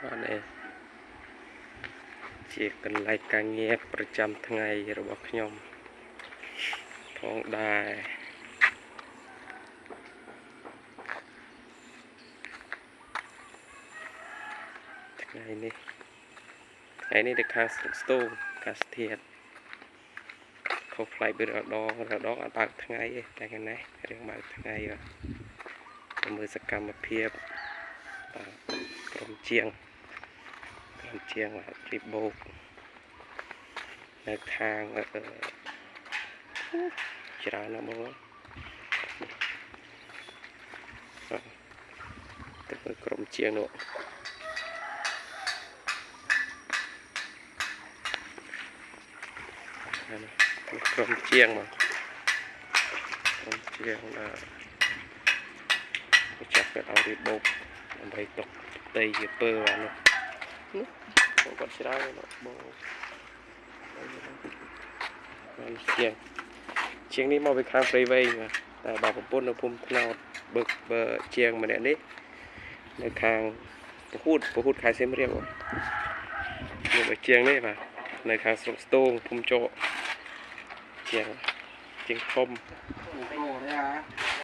อันนี้ជាកន្លែងការងារប្រចាំថ្ងៃរបស់ខ្ញុំផងដែរថ្ងៃនេះទៅខាងស្ទូងកាសធាតុខុសផ្លៃពីរដងអត់បើកថ្ងៃទេតែថ្ងៃនេះរឿងបើកថ្ងៃមើលសកម្មភាពក្រុមជាងរីបូកនៅខាងច្រើនណាស់បងទៅមើលក្រុមជាងនោះក្រុមជាងមកក្រុមជាងចាប់ទៅឲ្យរីបូកដើម្បីຕົកផ្ទៃជាពើអានោះបងគាត់ច្រើនបងជាងនេះមកពីខាងព្រៃវែងតែបើប្រពន្ធនៅភូមិថ្នោតបើជាងម្នាក់នេះនៅខាងពហុតខេត្តសៀមរាបនេះបើជាងនេះបាទនៅខាងស្រុកស្ទូងភូមិជោជាងធំ